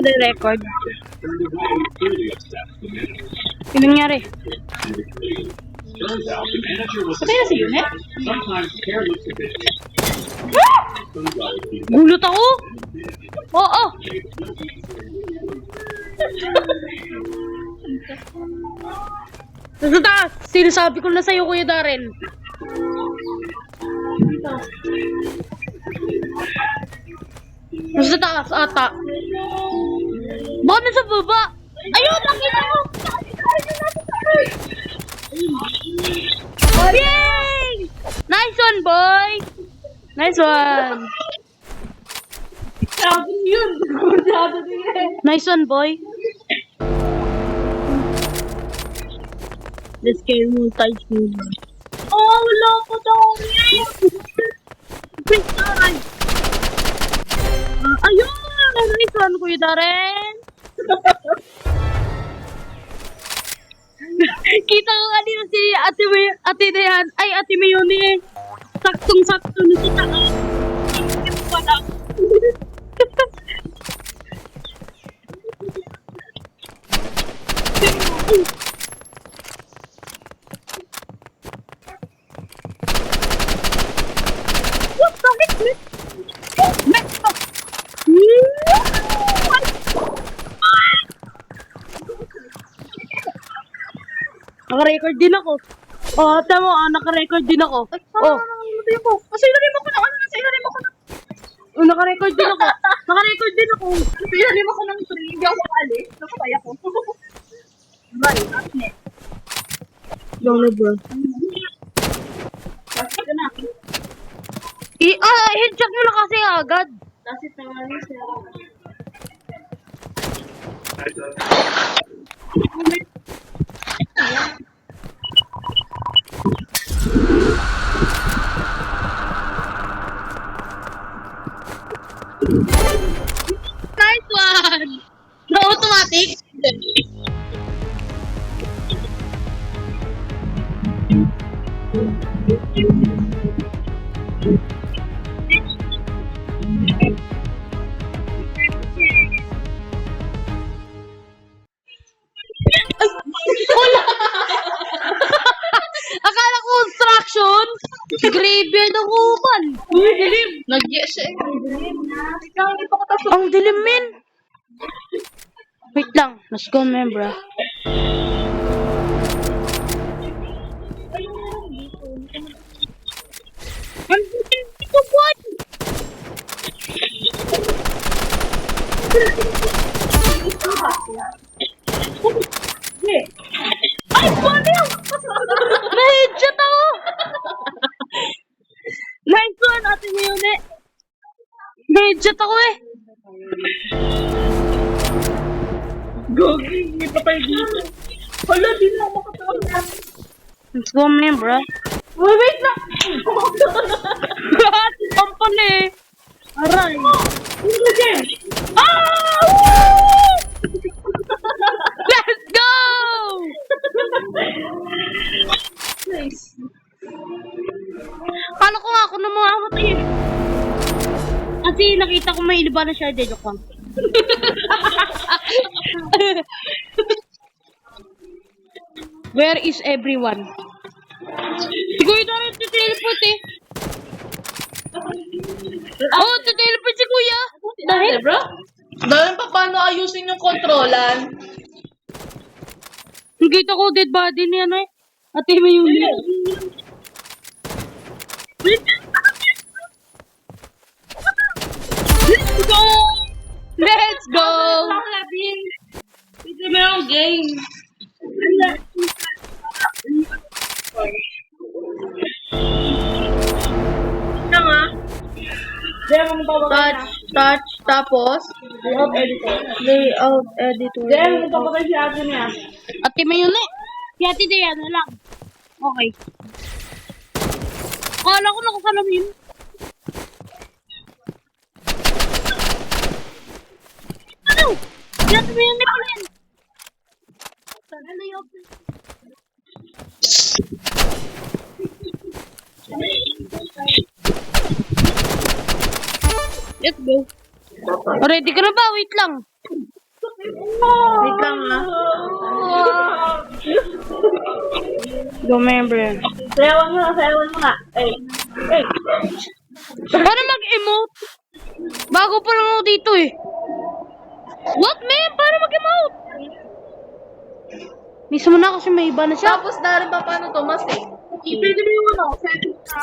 record. Ano nangyari? Patay na si Yune? Gulot ako? Oo. Nasa taas. Sinasabi ko na sa'yo, Kuya Darren. Nasa taas ata. Bakit nasa baba? Ayun! Nakita ko! Yay! Nice one, boy! Nice one! Sabi yun! Sabi yun! Nice one, boy! Let's get multi-tool. Oh, wala ko daw yan! Ayun! Nice one, Kuya Darren! Kita ko kanina si Ate Dayan. Ay, Ate Mayoni eh. Saktong-sakto na sa taas. Wala. What the heck? Mexico! Naka-record din ako. Oh, tama, naka-record din ako. Oh. Kasi ilalim ako ng ano, nasa ilalim ako ng... Oh, naka-record din ako. Naka-record din ako. Nasa ilalim ako ng tree, hindi ako makaalis. Napatay ako. Bye, that's it. Don't know, bro. That's it na. Headshot mo na kasi agad. That's it na nga siya. Nice one! No automatic? Akala ko construction. Graveyard ang upan. Uy, dilim! Nag-yes siya eh. Dilim na. Ikaw, hindi pa ko tapos. Ang dilim, men. Wait lang. Let's go, man, bro. Ang dilim dito, boy. Ay, baliw! Na-headshot ako! Nice one, Ate Mayone. Na-headshot ako eh. Gogi, may patay dito. Hala, di na ako makatawa. Let's go, man, bro. Uy, wait lang! Pampan eh. Aray. Ah! Let's go! Nice. Kala ko nga ako na mga amatay eh. Kasi nakita ko may iba na siya. Joke lang. Where is everyone? Si Kuya Darren titeleport eh. Oh, titeleport si Kuya. Dahil, bro? Dahil pa paano ayusin yung kontrolan? Nakita ko dead body ni ano eh. Ate Mayone. Let's go! Let's go! Ito na yung game. Ito nga. Touch, tapos Layout editor. layout editor. Then, magpapatay si ate niya. Ate Mayone. Si Ate Diana lang. Okay. Kala ko nakasalamin. Ano? Si Ate Mayone pa rin. Sana layout. Let's go. Ready ka na ba? Wait lang. Wait lang ah. Remember. Sayawan mo nga. Ay. Paano mag-emote? Bago pa lang ako dito eh. What, man? Paano mag-emote? Mismo na kasi may iba na siya. Tapos dahil pa paano to, mas eh. Pwede mo yung ano, settings sa...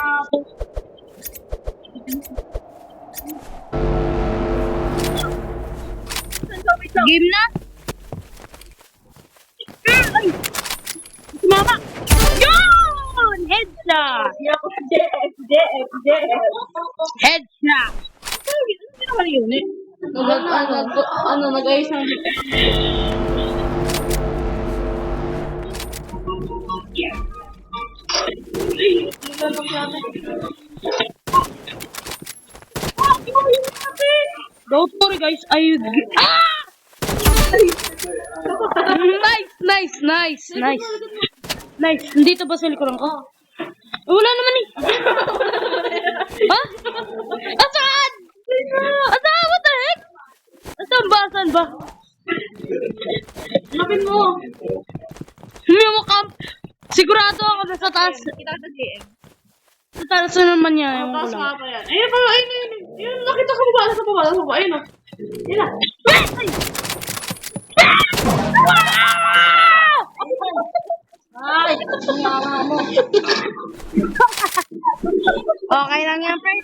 Game na? Ay! Mama! Yun! Headshot! JF. Headshot! Hindi naman yun eh. Nag-ayos ng... Don't worry guys, Ah! Nice. Nandito ba sa likuran ko? Wala naman eh. Ha? Asaan? What the heck? Saan ba? Lapin mo. May camp. Sigurado ako na sa taas. Kita sa GM. Sa taas na naman niya. Ewan ko Tapos lang. nga pa yan. Ayun, nakita sa baba. Ayun na. Ayun na. Ay, mama mo. Okay lang yan, friend.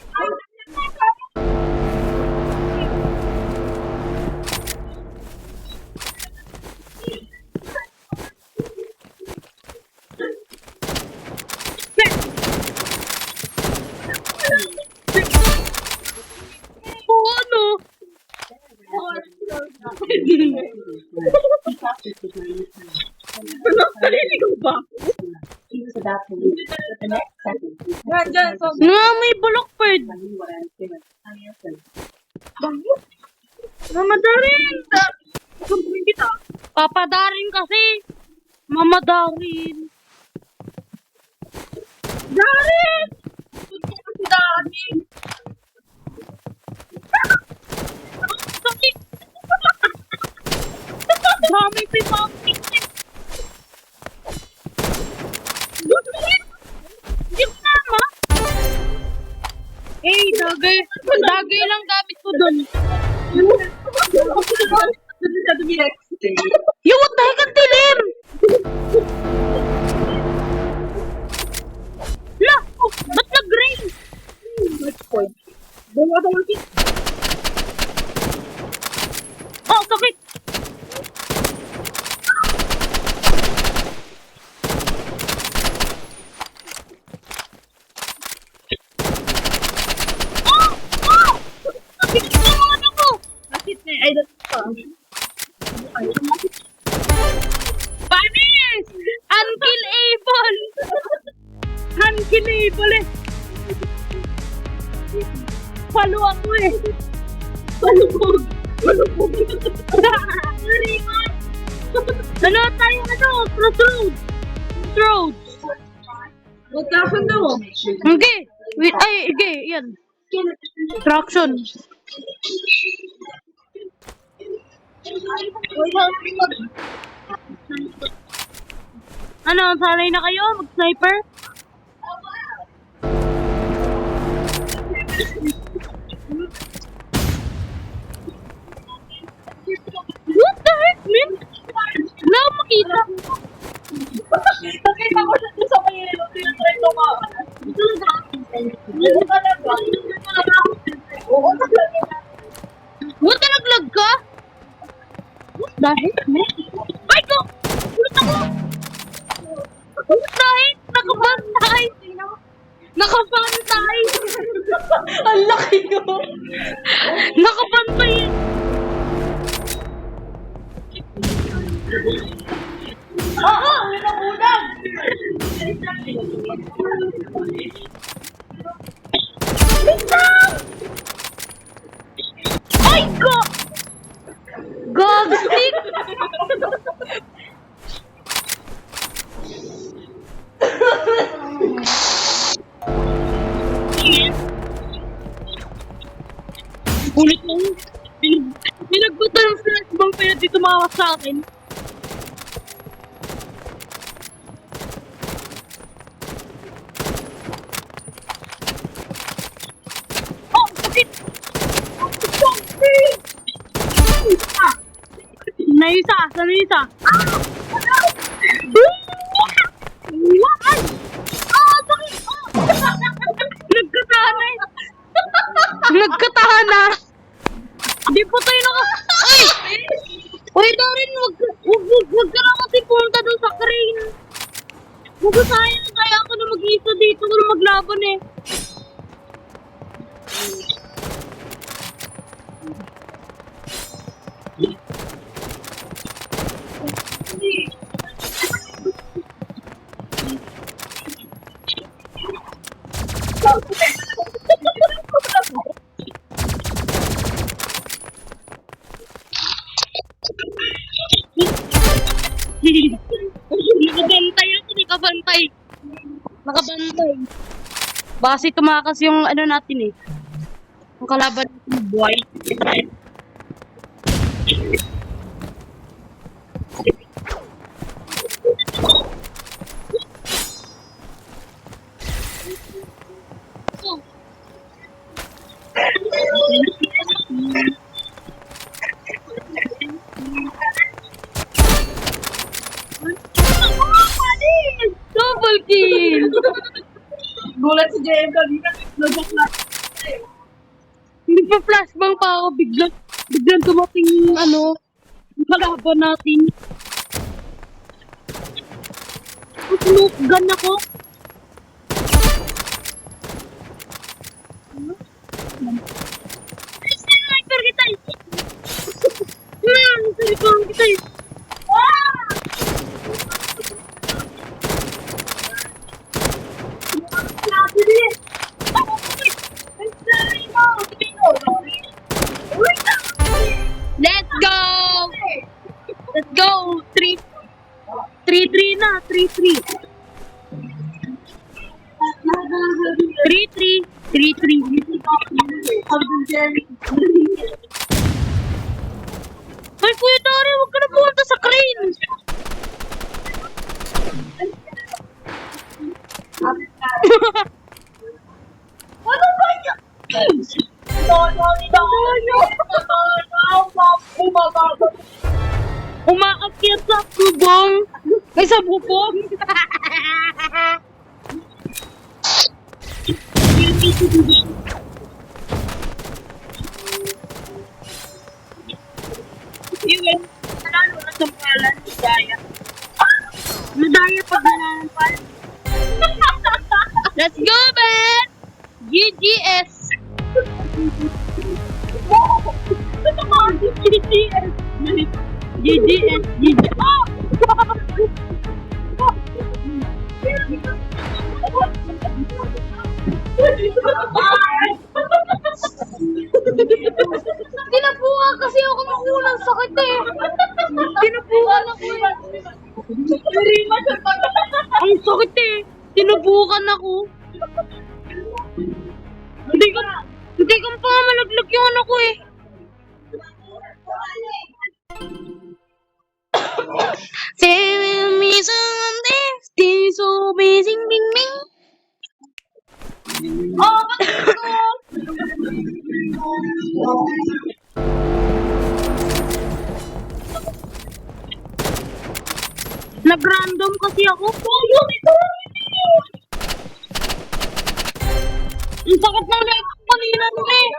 Ano? Naliligaw ba? Diyan, so... Nga, may bulok, bird. Mama Darin! Sabihin kita. Papa Darin kasi. Mama Darin. Darin! Si Darin! Sakit. Dami pa yung mga picture. Hindi ko nama. Dagay lang gamit ko dun. Yo, what the heck, ang dilim? La, ba't nag-rain? Oh, sakit. Sakit na yung ano ko. Ay, Panis! Unkillable! Unkillable eh. Palo ako eh. Palubog! Ano tayo Crossroads. Magkakanda mo? Okay. Wait, okay, yan. Traction. Ano, sanay na kayo mag-sniper? What the heck, man? Wala akong makita. Nakita ko siya sa may yellow, tinatry ko ka. Hindi talaga. Oo, talaga. What, nalaglag ka? What the heck, man? Ay ko! Ulit ako! What the heck? Nakabantay! Nakabantay! Ang laki ko. Nakabantay! Oo, yun ang unang. Ay ko! Gagstick! Ulit lang. Pinagbutan ng flashbang pero Pwede tumawag sa akin. Oh, sakit! Naisa, sana isa. Nagkatahanay. Nagkatahanay. Di pa tayo naka... Ay! Uy, Darin, wag ka na kasi punta doon sa crane. Magkasayang kaya ako na mag-isa dito kung maglaban eh. Nakabantay ako, nakabantay. Nakabantay. Base tumakas yung ano natin eh. Ang kalaban natin, boy. Double kill! Gulat si JM kanina. Lubok na. Hindi pa flashbang pa ako, biglang dumating yung ano, yung kalaban natin. Smoke gun ako. Sniper kita eh. Sniper kita eh. Let's go! Let's go! 3-3 na, 3-3. 3-3. 3-3. Ay, Kuya Dari, huwag ka na pumunta sa crane! Ano ba yan? Umaakyat sa bubong! May sa bubong! Yun, nanalo na sa pangalan ni Daya. Nadaya pag nananampal. Let's go, man! GGS! GGS! GGS! GGS! Oh! Tinapukan kasi ako ng unang sakit eh. Tinapukan ako eh. Ang sakit eh. Tinapukan ako. Hindi ko pa malaglag yung ano ko eh. Tell me something, still so busy, bing bing. Oh, nag-random kasi ako. Ang sakit ng leg ko kanina eh.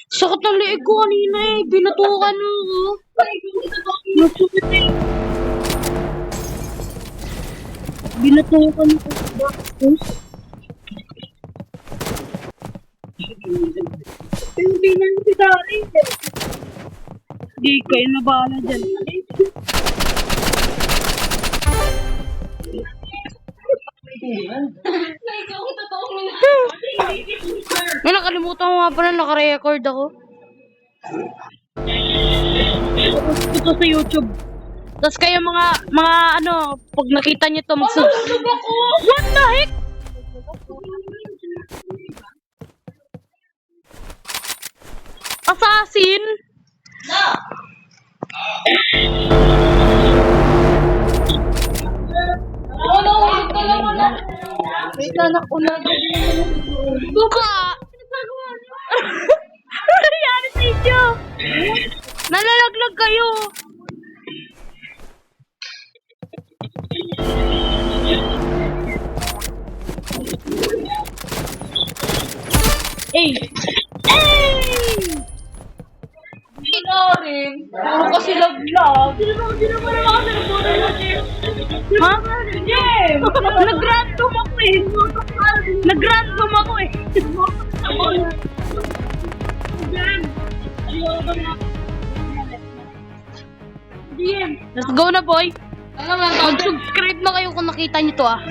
Sakit ng leg ko kanina eh. Binatukan mo ako. Masakit eh. Binatukan ko. Hindi na si Dari. Di kayo na bahala dyan. May nakalimutan ko nga pala, naka-record ako. Ito sa YouTube. Tapos kayo mga ano, pag nakita nyo ito, mag-subscribe. What the heck? Asa asin? Wait na, anak ko na. Buka! Ano nangyari sa inyo? Nalalaglag kayo. Eh! Ikaw rin. Puro kasi laglag. Sino ba naman kasi nagbunan mo, Jim? Ha? Jim! Nag-random ako eh. Nag-random ako eh. Let's go na, boy. Ano naman? Mag-subscribe na kayo kung nakita nyo to ah.